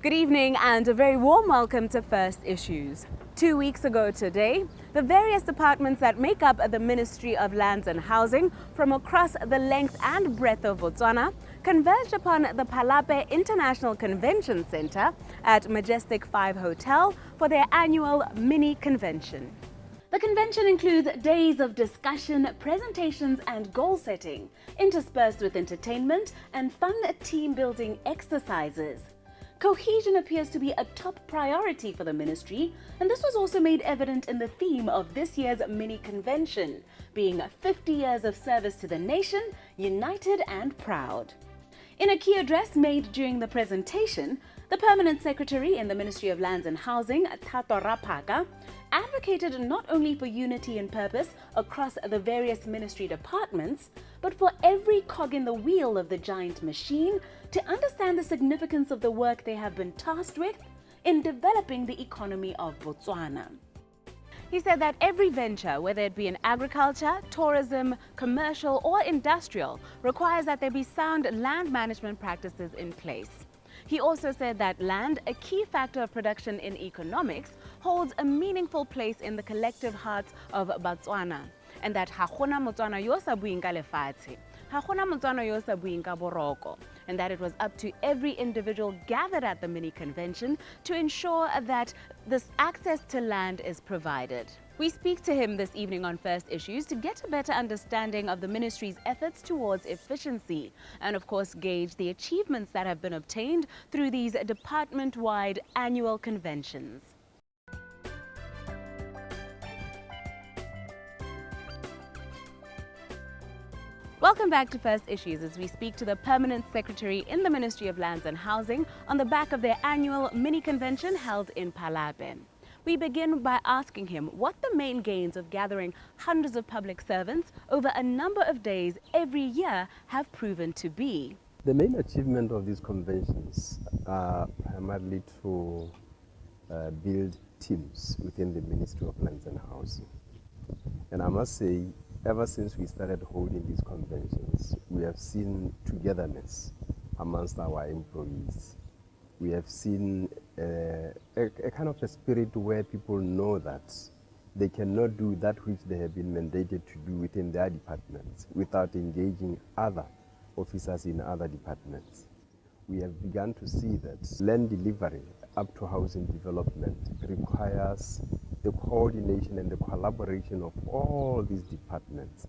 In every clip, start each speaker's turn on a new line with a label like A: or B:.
A: Good evening and a very warm welcome to First Issues. 2 weeks ago today, the various departments that make up the Ministry of Lands and Housing from across the length and breadth of Botswana converged upon the Phalape International Convention Center at Majestic 5 Hotel for their annual mini convention. The convention includes days of discussion, presentations and goal setting, interspersed with entertainment and fun team-building exercises. Cohesion appears to be a top priority for the ministry, and this was also made evident in the theme of this year's mini convention, being 50 years of service to the nation, united and proud. In a key address made during the presentation, the Permanent Secretary in the Ministry of Lands and Housing, Thato Rapaka, advocated not only for unity in purpose across the various ministry departments, but for every cog in the wheel of the giant machine to understand the significance of the work they have been tasked with in developing the economy of Botswana. He said that every venture, whether it be in agriculture, tourism, commercial or industrial, requires that there be sound land management practices in place. He also said that land, a key factor of production in economics, holds a meaningful place in the collective hearts of Botswana, and that ha gona Motswana yo sa buing ka lefatshe, ha gona Motswana yo sa buing ka boroko, and that it was up to every individual gathered at the mini convention to ensure that this access to land is provided. We speak to him this evening on First Issues to get a better understanding of the ministry's efforts towards efficiency and, of course, gauge the achievements that have been obtained through these department-wide annual conventions. Welcome back to First Issues as we speak to the Permanent Secretary in the Ministry of Lands and Housing on the back of their annual mini convention held in Phalape. We begin by asking him what the main gains of gathering hundreds of public servants over a number of days every year have proven to be.
B: The main achievement of these conventions are primarily to build teams within the Ministry of Lands and Housing. And I must say, ever since we started holding these conventions, we have seen togetherness amongst our employees. We have seen a kind of a spirit where people know that they cannot do that which they have been mandated to do within their departments without engaging other officers in other departments. We have begun to see that land delivery up to housing development requires the coordination and the collaboration of all these departments,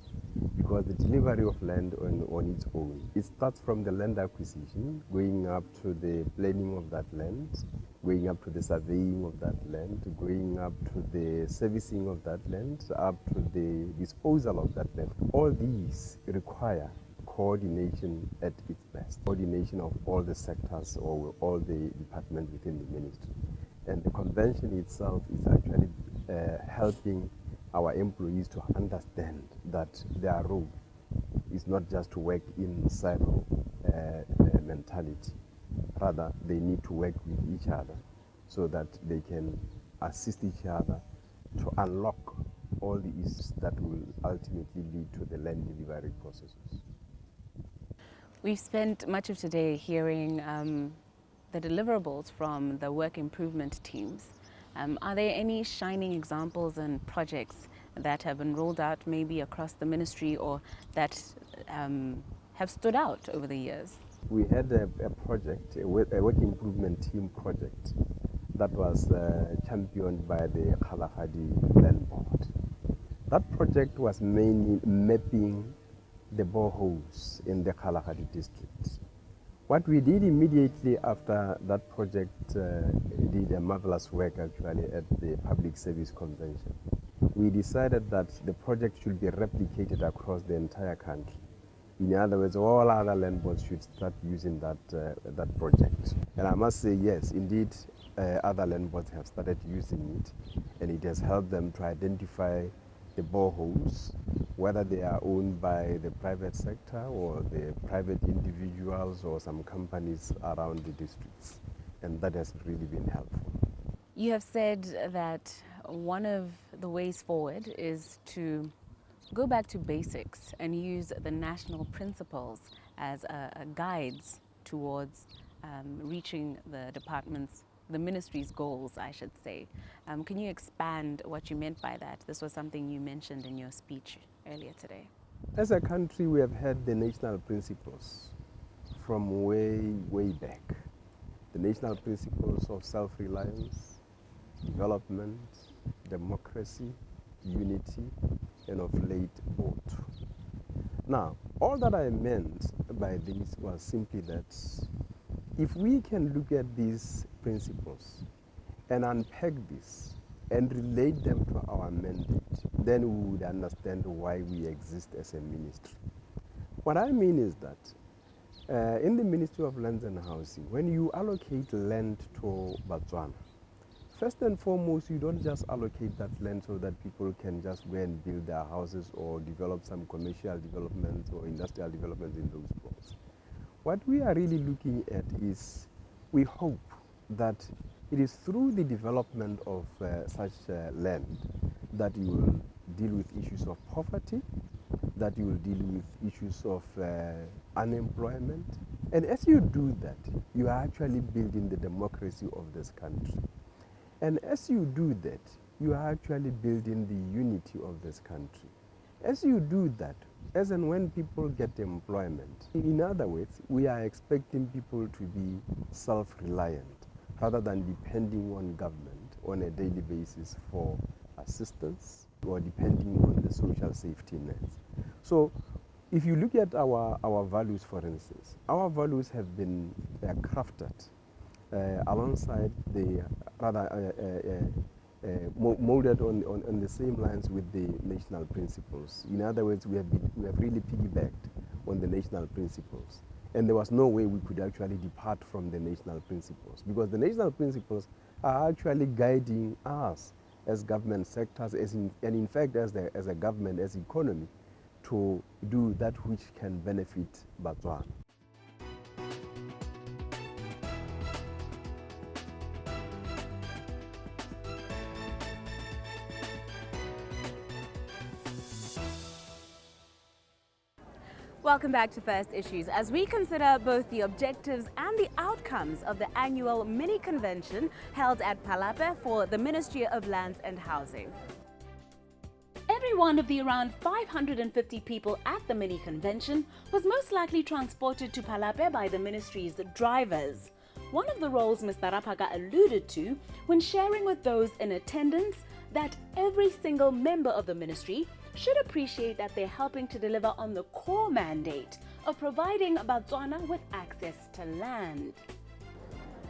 B: because the delivery of land on its own, it starts from the land acquisition, going up to the planning of that land, going up to the surveying of that land, going up to the servicing of that land, up to the disposal of that land. All these require coordination at its best, coordination of all the sectors or all the departments within the ministry. And the convention itself is actually helping our employees to understand that their role is not just to work in silo mentality. Rather, they need to work with each other so that they can assist each other to unlock all the issues that will ultimately lead to the land delivery processes.
A: We've spent much of today hearing the deliverables from the work improvement teams. Are there any shining examples and projects that have been rolled out maybe across the ministry or that have stood out over the years?
B: We had a project, a work improvement team project that was championed by the Kalahari Land Board. That project was mainly mapping the boreholes in the Kalahari district. What we did immediately after that project did a marvelous work actually at the Public Service Convention. We decided that the project should be replicated across the entire country. In other words, all other land boards should start using that project. And I must say, yes, indeed, other land boards have started using it, and it has helped them to identify the boreholes, whether they are owned by the private sector or the private individuals or some companies around the districts. And that has really been helpful.
A: You have said that one of the ways forward is to go back to basics and use the national principles as guides towards reaching the ministry's goals, I should say. Can you expand what you meant by that? This was something you mentioned in your speech earlier today.
B: As a country, we have had the national principles from way back. The national principles of self-reliance, development, democracy, unity, and of late, vote. Now, all that I meant by this was simply that if we can look at these principles and unpack this and relate them to our mandate, then we would understand why we exist as a ministry. What I mean is that in the Ministry of Lands and Housing, when you allocate land to Botswana, first and foremost, you don't just allocate that land so that people can just go and build their houses or develop some commercial developments or industrial developments in those plots. What we are really looking at is we hope that it is through the development of such land that you will deal with issues of poverty, that you will deal with issues of unemployment. And as you do that, you are actually building the democracy of this country. And as you do that, you are actually building the unity of this country. As you do that, as and when people get employment, in other words, we are expecting people to be self-reliant rather than depending on government on a daily basis for assistance or depending on the social safety nets. So if you look at our values, for instance, our values have been crafted alongside the molded on the same lines with the national principles. In other words, we have really piggybacked on the national principles. And there was no way we could actually depart from the national principles, because the national principles are actually guiding us as government sectors, and in fact as a government, as economy, to do that which can benefit Botswana.
A: Welcome back to First Issues, as we consider both the objectives and the outcomes of the annual mini convention held at Phalape for the Ministry of Lands and Housing. Every one of the around 550 people at the mini convention was most likely transported to Phalape by the ministry's drivers. One of the roles Mr. Raphaka alluded to when sharing with those in attendance that every single member of the ministry should appreciate that they're helping to deliver on the core mandate of providing Botswana with access to land.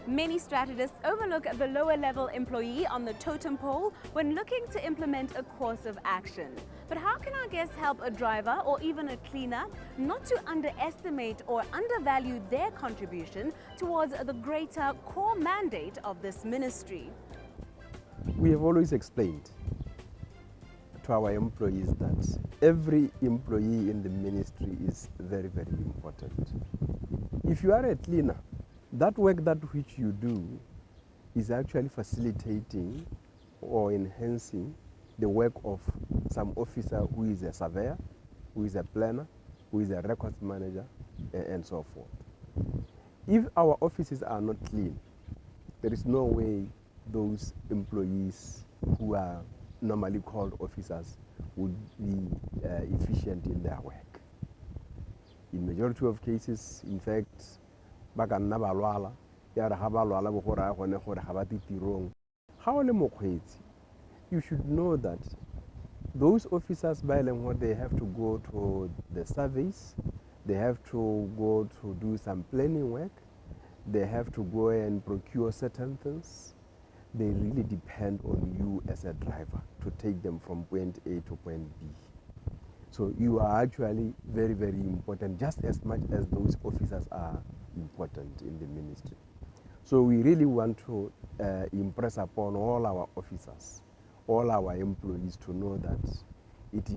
A: Many strategists overlook the lower level employee on the totem pole when looking to implement a course of action. But how can our guests help a driver or even a cleaner not to underestimate or undervalue their contribution towards the greater core mandate of this ministry?
B: We have always explained to our employees that every employee in the ministry is very, very important. If you are a cleaner, that work that which you do is actually facilitating or enhancing the work of some officer who is a surveyor, who is a planner, who is a records manager, and so forth. If our offices are not clean, there is no way those employees who are normally called officers would be efficient in their work. In majority of cases, in fact, you should know that those officers, by and large, they have to go to the surveys, they have to go to do some planning work, they have to go and procure certain things. They really depend on you as a driver to take them from point A to point B. So you are actually very, very important, just as much as those officers are important in the ministry. So we really want to impress upon all our officers, all our employees, to know that it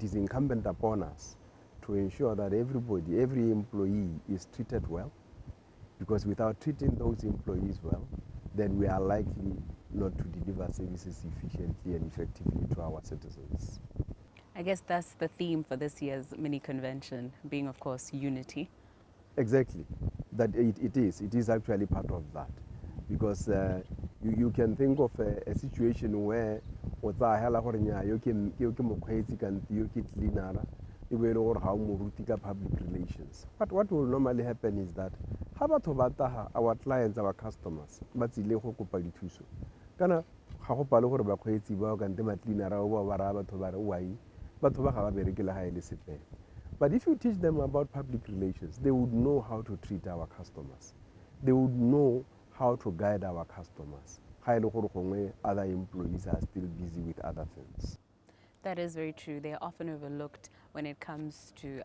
B: is incumbent upon us to ensure that everybody, every employee is treated well, because without treating those employees well, then we are likely not to deliver services efficiently and effectively to our citizens.
A: I guess that's the theme for this year's mini convention, being, of course, unity.
B: Exactly. that it is actually part of that, because you can think of a situation where o tsa hela gore nya yo ke mokgweetsi kante yo ke cleanera e be le gore ga o moruti ka public relations. But what will normally happen is that ha batho ba taha, our clients, our customers ba tsile go kopa dithuso kana ga go pale gore bakgweetsi ba kante ma cleanera o ba ra batho ba re why batho ba ga ba bereke le ga ile sepele. But if you teach them about public relations, they would know how to treat our customers. They would know how to guide our customers. Other employees are still busy with other things.
A: That is very true. They are often overlooked when it comes to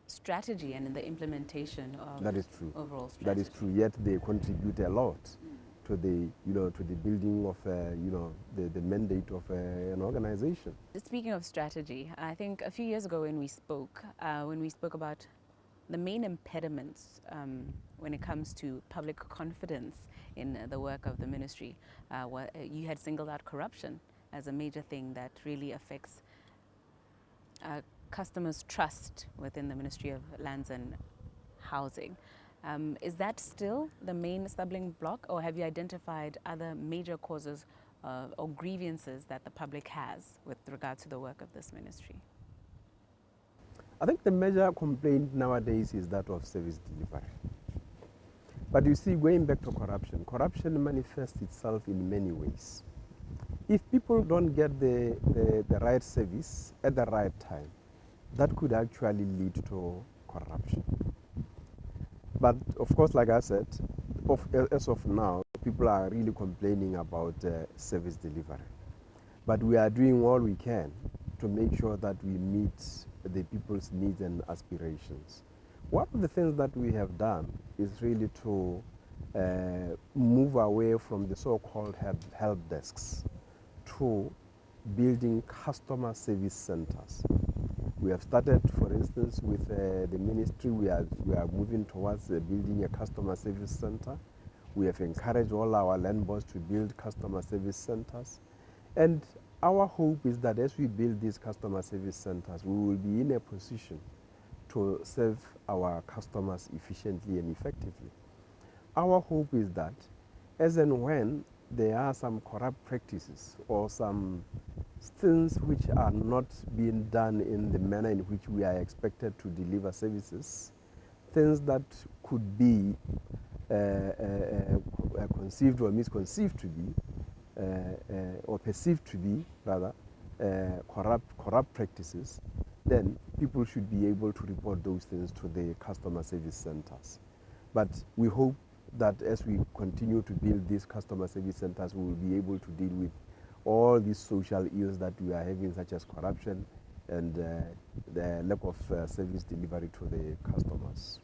A: strategy and in the implementation of
B: that is true.
A: Overall strategy.
B: That is true. Yet they contribute a lot to the, to the building of, the mandate of an organization.
A: Speaking of strategy, I think a few years ago when we spoke about the main impediments when it comes to public confidence in the work of the ministry, you had singled out corruption as a major thing that really affects customers' trust within the Ministry of Lands and Housing. Is that still the main stumbling block, or have you identified other major causes or grievances that the public has with regard to the work of this ministry?
B: I think the major complaint nowadays is that of service delivery. But you see, going back to corruption, corruption manifests itself in many ways. If people don't get the right service at the right time, that could actually lead to corruption. But of course, like I said, as of now, people are really complaining about service delivery. But we are doing all we can to make sure that we meet the people's needs and aspirations. One of the things that we have done is really to move away from the so-called help desks to building customer service centers. We have started, for instance, with the ministry. We are moving towards building a customer service center. We have encouraged all our land boards to build customer service centers. And our hope is that as we build these customer service centers, we will be in a position to serve our customers efficiently and effectively. Our hope is that as and when there are some corrupt practices or some things which are not being done in the manner in which we are expected to deliver services, things that could be conceived or misconceived to be, or perceived to be, rather, corrupt practices, then people should be able to report those things to the customer service centers. But we hope that as we continue to build these customer service centers, we will be able to deal with all these social ills that we are having, such as corruption and the lack of service delivery to the customers.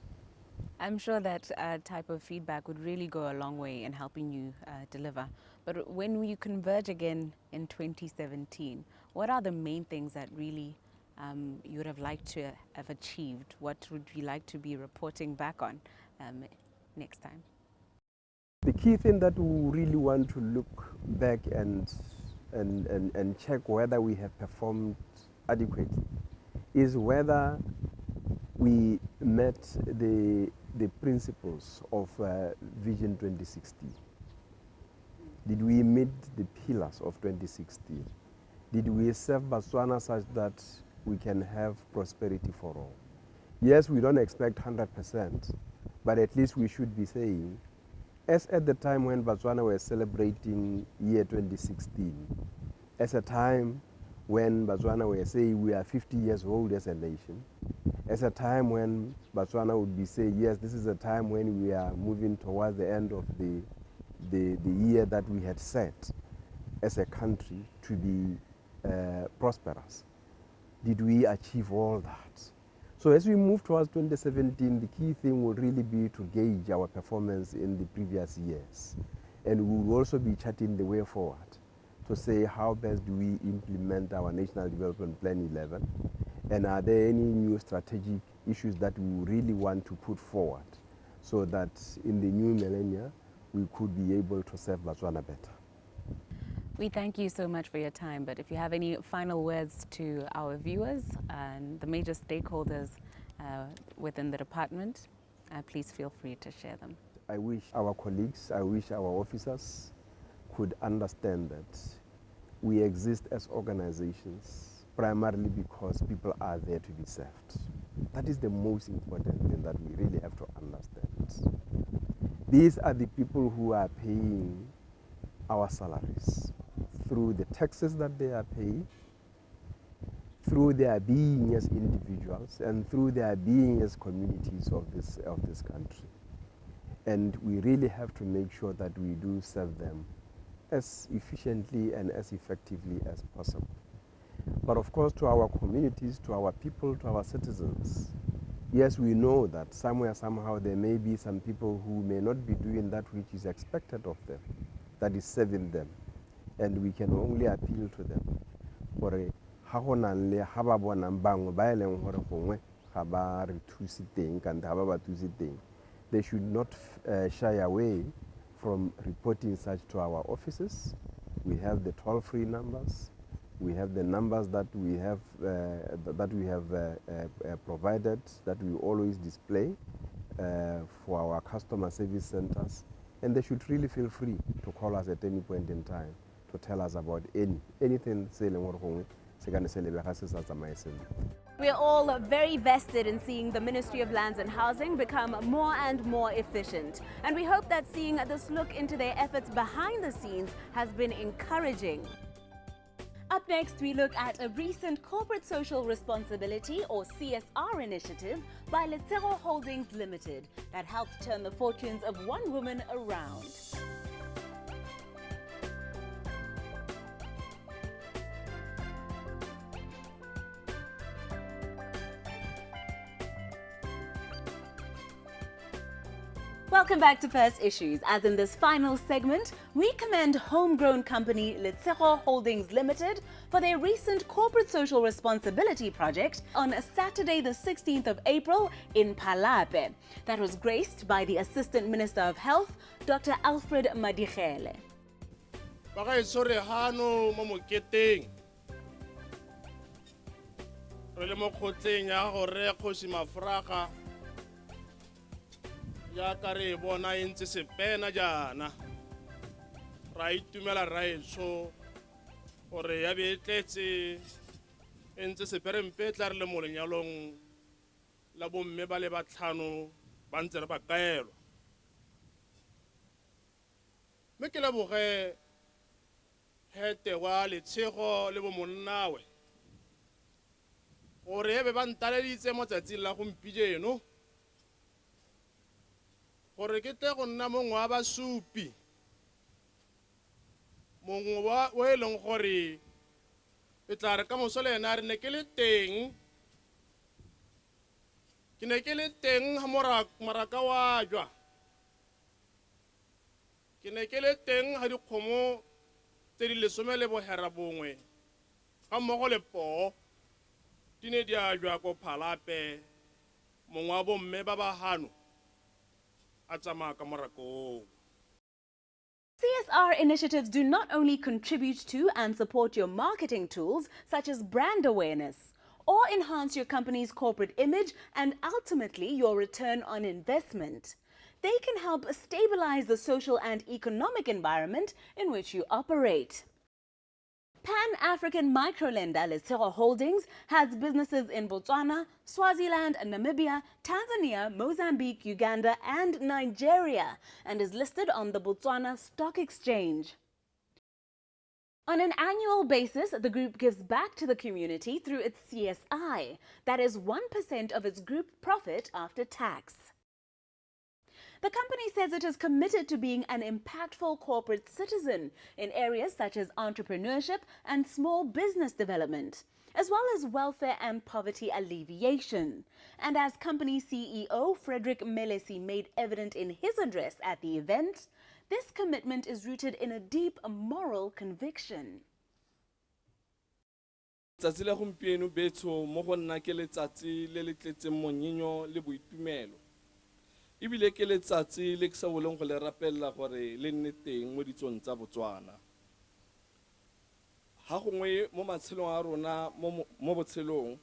A: I'm sure that type of feedback would really go a long way in helping you deliver. But when you converge again in 2017, what are the main things that really you would have liked to have achieved? What would you like to be reporting back on next time?
B: The key thing that we really want to look back and check whether we have performed adequately is whether we met the principles of Vision 2060. Did we meet the pillars of 2016? Did we serve Botswana such that we can have prosperity for all? Yes, we don't expect 100%, but at least we should be saying, as at the time when Botswana were celebrating year 2016, as a time when Botswana were saying we are 50 years old as a nation, as a time when Botswana would be saying, yes, this is a time when we are moving towards the end of the year that we had set as a country to be prosperous. Did we achieve all that? So as we move towards 2017, the key thing will really be to gauge our performance in the previous years. And we will also be charting the way forward to say how best do we implement our National Development Plan 11, and are there any new strategic issues that we really want to put forward so that in the new millennia we could be able to serve Botswana better.
A: We thank you so much for your time, but if you have any final words to our viewers and the major stakeholders within the department, Please feel free to share them.
B: I wish our colleagues, I wish our officers could understand that we exist as organizations primarily because people are there to be served. That is the most important thing that we really have to understand. These are the people who are paying our salaries through the taxes that they are paying, through their being as individuals, and through their being as communities of this country. And we really have to make sure that we do serve them as efficiently and as effectively as possible. But of course, to our communities, to our people, to our citizens, yes, we know that somewhere, somehow, there may be some people who may not be doing that which is expected of them, that is serving them. And we can only appeal to them. Ha go nang le ha ba bonang bangwe ba eleng gore gongwe ga ba re thuse teng kante ga ba ba thuse teng, they should not shy away from reporting such to our offices. We have the toll-free numbers. We have the numbers that we have provided, that we always display for our customer service centers, and they should really feel free to call us at any point in time to tell us about anything.
A: We are all very vested in seeing the Ministry of Lands and Housing become more and more efficient. And we hope that seeing this look into their efforts behind the scenes has been encouraging. Up next, we look at a recent corporate social responsibility or CSR initiative by Letshego Holdings Limited that helped turn the fortunes of one woman around. Welcome back to First Issues. As in this final segment, we commend homegrown company Letshego Holdings Limited for their recent corporate social responsibility project on Saturday the 16th of April in Phalape. That was graced by the Assistant Minister of Health, Dr. Alfred Madikele.
C: ya kare bona entse sepena jana ra itumela ra etso gore ya betletse entse seperempe tla re le molenyalong la bomme ba le batlhano ba ntse re ba kaelwa me ke le boge hete wa Letshego le bo monnawe gore ebe ba ntaleditse motsatsi la gompijeno gore ke tle go nna mongwe wa basupi mongwe o e leng gore e tla re ka moso le ena re ne ke le teng ke ne ke le teng ha maraka wa jwa ke ne ke le teng ha dikgomo tse di lesome le bohera bongwe ga mmogo le poo di ne di a jwa ko Phalape mongwe wa bomme ba bahano
A: CSR initiatives do not only contribute to and support your marketing tools, such as brand awareness, or enhance your company's corporate image and ultimately your return on investment. They can help stabilize the social and economic environment in which you operate. Pan-African microlender Letshego Holdings has businesses in Botswana, Swaziland, Namibia, Tanzania, Mozambique, Uganda, and Nigeria, and is listed on the Botswana Stock Exchange. On an annual basis, the group gives back to the community through its CSI, that is 1% of its group profit after tax. The company says it is committed to being an impactful corporate citizen in areas such as entrepreneurship and small business development, as well as welfare and poverty alleviation. And as company CEO Frederick Melesi made evident in his address at the event, this commitment is rooted in a deep moral conviction.
C: Tsatsi la gompieno betso mo go nna ke letsatsi le le tletseng monyinyo le boitumelo. Ibile ke letsatsi le ke sa boleng go le rapella gore le nne teng mo ditsong tsa Botswana. Ha gongwe mo matshelong a rona mo botshelong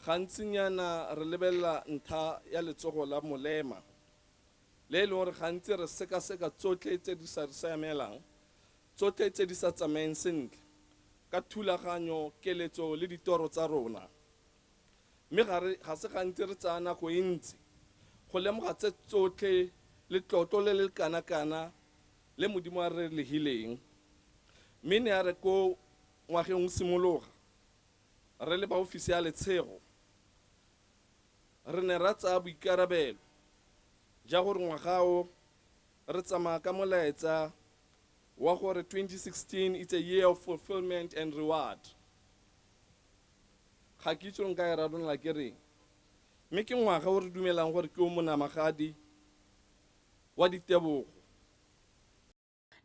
C: gantsinyana re lebella ntha ya letsogo la molema le le gore gantsi re seka tsotlhe tse di sa re siamelang tsotlhe tse di sa tsamaeng sentle ka thulaganyo keletso le ditoro tsa rona mme ga se gantsi re tsaya nako e ntsi go lemoga tse tsotlhe le tlotlo le le kana-kana le modimo a re legileng mme ne a re ko ngwageng o simologa re le ba ofisi ya letshego re ne ra tsaya boikarabelo ja gore ngwagao re tsamaya ka molaetsa wa gore 2016 it's a year of fulfillment and reward ga ke itse nka e rarolla ke reng mme ke ngwaga o re dumelang gore ke o monamagadi wa ditebogo.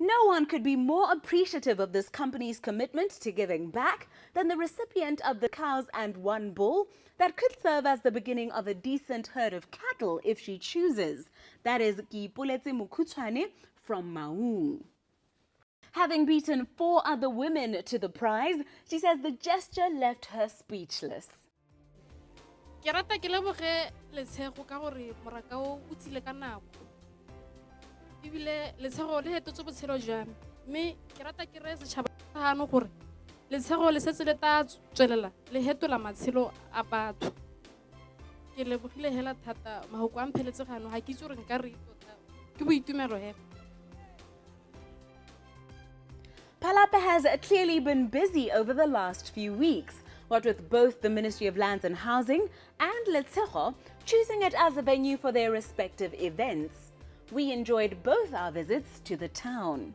A: No one could be more appreciative of this company's commitment to giving back than the recipient of the cows and one bull that could serve as the beginning of a decent herd of cattle if she chooses. That is Kiipuletse Mukutshwane from Maung. Having beaten 4 other women to the prize, she says the gesture left her speechless.
D: Ke rata ke leboge letshego ka gore moraka o tsile ka nako. Ebile letshego le hetotse botshelo jwa me. Mme ke rata ke re setšhaba gano gore letshego le setse le ta tswelela le hetola matshelo a batho. Ke lebogile hela thata mahoko a mpheletse gano ga ke itse gore nka re tota ke boitumelo hela.
A: Palapa has clearly been busy over the last few weeks, what with both the Ministry of Lands and Housing and Letshego choosing it as a venue for their respective events. We enjoyed both our visits to the town.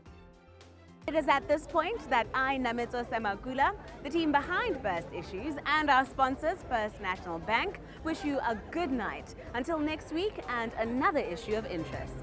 A: It is at this point that I, Namitso Semakula, the team behind First Issues, and our sponsors, First National Bank, wish you a good night. Until next week and another issue of interest.